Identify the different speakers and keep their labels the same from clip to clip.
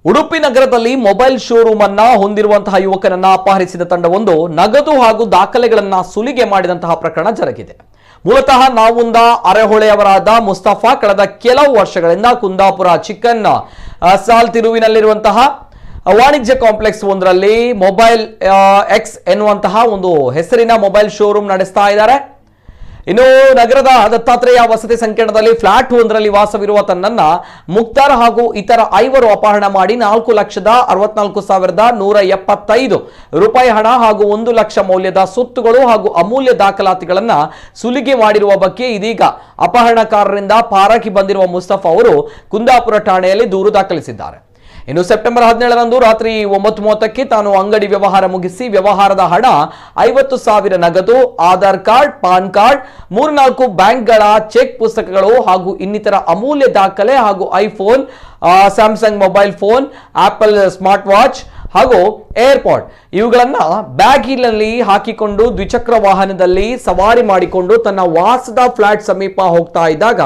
Speaker 1: ಉಡುಪಿ ನಗರದಲ್ಲಿ mobile showroom ಅನ್ನ ಹೊಂದಿರುವಂತಹ ಯುವಕನನ್ನ ಅಪಹರಿಸಿದ ತಂಡವೊಂದು ನಗದು ಹಾಗೂ ದಾಖಲೆಗಳನ್ನ ಸುಲಿಗೆ ಮಾಡಿದಂತಹ ಪ್ರಕರಣ ಜರುಗಿದೆ. ಮೂಲತಃ ನಾವುಂದ ಅರೆಹೊಳೆಯವರಾದ ಮುಸ್ತಫಾ ಕಳೆದ ಕೆಲವು ವರ್ಷಗಳಿಂದ ಕುಂದಾಪುರ ಚಿಕನ್ ಸಾಲ್ ತಿರುವಿನಲ್ಲಿರುವಂತಹ ವಾಣಿಜ್ಯ ಕಾಂಪ್ಲೆಕ್ಸ್ ಒಂದರಲ್ಲಿ ಮೊಬೈಲ್ ಎಕ್ಸ್ ಎನ್ನುವಂತಹ ಒಂದು ಹೆಸರಿನ ಮೊಬೈಲ್ ಶೋರೂಮ್ ನಡೆಸ್ತಾ ಇದ್ದಾರೆ. ಇನ್ನು ನಗರದ ದತ್ತಾತ್ರೇಯ ವಸತಿ ಸಂಕೀರ್ಣದಲ್ಲಿ ಫ್ಲಾಟ್ ಒಂದರಲ್ಲಿ ವಾಸವಿರುವ ತನ್ನನ್ನ ಮುಕ್ತಾರ್ ಹಾಗೂ ಇತರ 5 ಅಪಹರಣ ಮಾಡಿ 4,64,175 ರೂಪಾಯಿ ಹಣ ಹಾಗೂ 1 ಲಕ್ಷ ಮೌಲ್ಯದ ಸೊತ್ತುಗಳು ಹಾಗೂ ಅಮೂಲ್ಯ ದಾಖಲಾತಿಗಳನ್ನ ಸುಲಿಗೆ ಮಾಡಿರುವ ಬಗ್ಗೆ ಇದೀಗ ಅಪಹರಣಕಾರರಿಂದ ಪಾರಾಗಿ ಬಂದಿರುವ ಮುಸ್ತಫಾ ಅವರು ಕುಂದಾಪುರ ಠಾಣೆಯಲ್ಲಿ ದೂರು ದಾಖಲಿಸಿದ್ದಾರೆ. ಇನ್ನು ಸೆಪ್ಟೆಂಬರ್ 17ರಂದು ರಾತ್ರಿ 9:30ಕ್ಕೆ ತಾನು ಅಂಗಡಿ ವ್ಯವಹಾರ ಮುಗಿಸಿ ವ್ಯವಹಾರದ ಹಣ 50,000 ನಗದು, ಆಧಾರ್ ಕಾರ್ಡ್, ಪಾನ್ ಕಾರ್ಡ್, 3-4 ಬ್ಯಾಂಕ್ಗಳ ಚೆಕ್ ಪುಸ್ತಕಗಳು ಹಾಗೂ ಇನ್ನಿತರ ಅಮೂಲ್ಯ ದಾಖಲೆ ಹಾಗೂ iPhone, Samsung mobile phone, apple smart watch ಹಾಗೂ ಏರ್ಪಾಡ್ ಇವುಗಳನ್ನ ಬ್ಯಾಗಿನಲ್ಲಿ ಹಾಕಿಕೊಂಡು ದ್ವಿಚಕ್ರ ವಾಹನದಲ್ಲಿ ಸವಾರಿ ಮಾಡಿಕೊಂಡು ತನ್ನ ವಾಸದ ಫ್ಲಾಟ್ ಸಮೀಪ ಹೋಗ್ತಾ ಇದ್ದಾಗ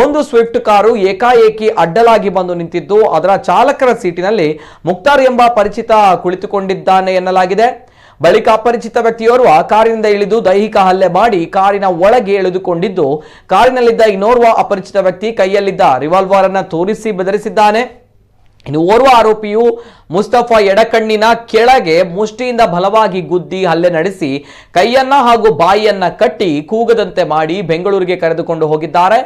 Speaker 1: ಒಂದು ಸ್ವಿಫ್ಟ್ ಕಾರು ಏಕಾಏಕಿ ಅಡ್ಡಲಾಗಿ ಬಂದು ನಿಂತಿದ್ದು ಅದರ ಚಾಲಕರ ಸೀಟಿನಲ್ಲಿ ಮುಕ್ತಾರ್ ಎಂಬ ಪರಿಚಿತ ಕುಳಿತುಕೊಂಡಿದ್ದಾನೆ ಎನ್ನಲಾಗಿದೆ. ಬಳಿಕ ಅಪರಿಚಿತ ವ್ಯಕ್ತಿಯೋರ್ವ ಕಾರಿನಿಂದ ಇಳಿದು ದೈಹಿಕ ಹಲ್ಲೆ ಮಾಡಿ ಕಾರಿನ ಒಳಗೆ ಎಳೆದುಕೊಂಡಿದ್ದು ಕಾರಿನಲ್ಲಿದ್ದ ಇನ್ನೋರ್ವ ಅಪರಿಚಿತ ವ್ಯಕ್ತಿ ಕೈಯಲ್ಲಿದ್ದ ರಿವಾಲ್ವರ್ ಅನ್ನು ತೋರಿಸಿ ಬೆದರಿಸಿದ್ದಾನೆ. ಇನ್ನು ಓರ್ವ ಆರೋಪಿಯು ಮುಸ್ತಫಾ ಎಡಕಣ್ಣಿನ ಕೆಳಗೆ ಮುಷ್ಟಿಯಿಂದ ಬಲವಾಗಿ ಗುದ್ದಿ ಹಲ್ಲೆ ನಡೆಸಿ ಕೈಯನ್ನ ಹಾಗೂ ಬಾಯಿಯನ್ನ ಕಟ್ಟಿ ಕೂಗದಂತೆ ಮಾಡಿ ಬೆಂಗಳೂರಿಗೆ ಕರೆದುಕೊಂಡು ಹೋಗಿದ್ದಾರೆ.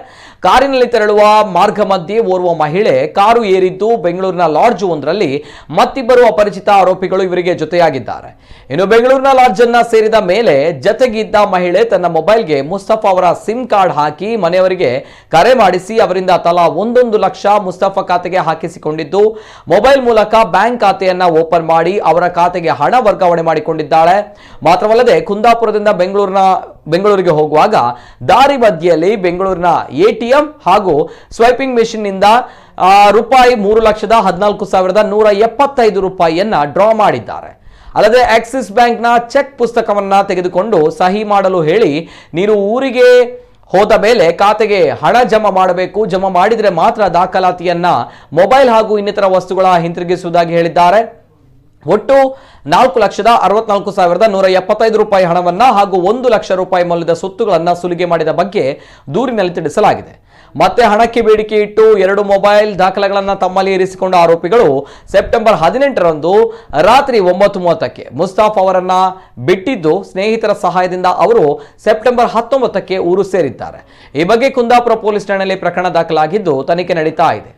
Speaker 1: ಕಾರಿನಲ್ಲಿ ತೆರಳುವ ಮಾರ್ಗ ಮಧ್ಯೆ ಓರ್ವ ಮಹಿಳೆ ಕಾರು ಏರಿದ್ದು ಬೆಂಗಳೂರಿನ ಲಾಡ್ಜ್ ಒಂದರಲ್ಲಿ ಮತ್ತಿಬ್ಬರು ಅಪರಿಚಿತ ಆರೋಪಿಗಳು ಇವರಿಗೆ ಜೊತೆಯಾಗಿದ್ದಾರೆ. ಇನ್ನು ಬೆಂಗಳೂರಿನ ಲಾಡ್ಜ್ ಅನ್ನ ಸೇರಿದ ಮೇಲೆ ಜತೆಗಿದ್ದ ಮಹಿಳೆ ತನ್ನ ಮೊಬೈಲ್ಗೆ ಮುಸ್ತಫಾ ಅವರ ಸಿಮ್ ಕಾರ್ಡ್ ಹಾಕಿ ಮನೆಯವರಿಗೆ ಕರೆ ಮಾಡಿಸಿ ಅವರಿಂದ ತಲಾ 1 ಲಕ್ಷ ಮುಸ್ತಫಾ ಖಾತೆಗೆ ಹಾಕಿಸಿಕೊಂಡಿದ್ದು ಮೊಬೈಲ್ ಮೂಲಕ ಬ್ಯಾಂಕ್ ಖಾತೆಯನ್ನ ಓಪನ್ ಮಾಡಿ ಅವರ ಖಾತೆಗೆ ಹಣ ವರ್ಗಾವಣೆ ಮಾಡಿಕೊಂಡಿದ್ದಾಳೆ. ಮಾತ್ರವಲ್ಲದೆ ಕುಂದಾಪುರದಿಂದ ಬೆಂಗಳೂರಿಗೆ ಹೋಗುವಾಗ ದಾರಿ ಮಧ್ಯೆಯಲ್ಲಿ ಬೆಂಗಳೂರಿನ ಎಟಿಎಂ ಹಾಗೂ ಸ್ವೈಪಿಂಗ್ ಮೆಷಿನ್ ನಿಂದ ರೂಪಾಯಿ 3,14,175 ರೂಪಾಯಿಯನ್ನ ಡ್ರಾ ಮಾಡಿದ್ದಾರೆ. ಅಲ್ಲದೆ ಆಕ್ಸಿಸ್ ಬ್ಯಾಂಕ್ನ ಚೆಕ್ ಪುಸ್ತಕವನ್ನ ತೆಗೆದುಕೊಂಡು ಸಹಿ ಮಾಡಲು ಹೇಳಿ ನೀನು ಊರಿಗೆ ಹೋದ ಮೇಲೆ ಖಾತೆಗೆ ಹಣ ಜಮಾ ಮಾಡಬೇಕು, ಜಮಾ ಮಾಡಿದರೆ ಮಾತ್ರ ದಾಖಲಾತಿಯನ್ನ ಮೊಬೈಲ್ ಹಾಗೂ ಇನ್ನಿತರ ವಸ್ತುಗಳ ಹಿಂತಿರುಗಿಸುವುದಾಗಿ ಹೇಳಿದ್ದಾರೆ. ಒಟ್ಟು 4,64,175 ರೂಪಾಯಿ ಹಣವನ್ನ ಹಾಗೂ 1 ಲಕ್ಷ ರೂಪಾಯಿ ಮೌಲ್ಯದ ಸೊತ್ತುಗಳನ್ನ ಸುಲಿಗೆ ಮಾಡಿದ ಬಗ್ಗೆ ದೂರಿನಲ್ಲಿ ತಿಳಿಸಲಾಗಿದೆ. ಮತ್ತೆ ಹಣಕ್ಕೆ ಬೇಡಿಕೆ ಇಟ್ಟು 2 ಮೊಬೈಲ್ ದಾಖಲೆಗಳನ್ನ ತಮ್ಮಲ್ಲಿ ಇರಿಸಿಕೊಂಡ ಆರೋಪಿಗಳು ಸೆಪ್ಟೆಂಬರ್ 18ರಂದು ರಾತ್ರಿ 9:30ಕ್ಕೆ ಮುಸ್ತಫಾ ಅವರನ್ನ ಬಿಟ್ಟಿದ್ದು ಸ್ನೇಹಿತರ ಸಹಾಯದಿಂದ ಅವರು ಸೆಪ್ಟೆಂಬರ್ 19ಕ್ಕೆ ಊರು ಸೇರಿದ್ದಾರೆ. ಈ ಬಗ್ಗೆ ಕುಂದಾಪುರ ಪೊಲೀಸ್ ಠಾಣೆಯಲ್ಲಿ ಪ್ರಕರಣ ದಾಖಲಾಗಿದ್ದು ತನಿಖೆ ನಡೀತಾ ಇದೆ.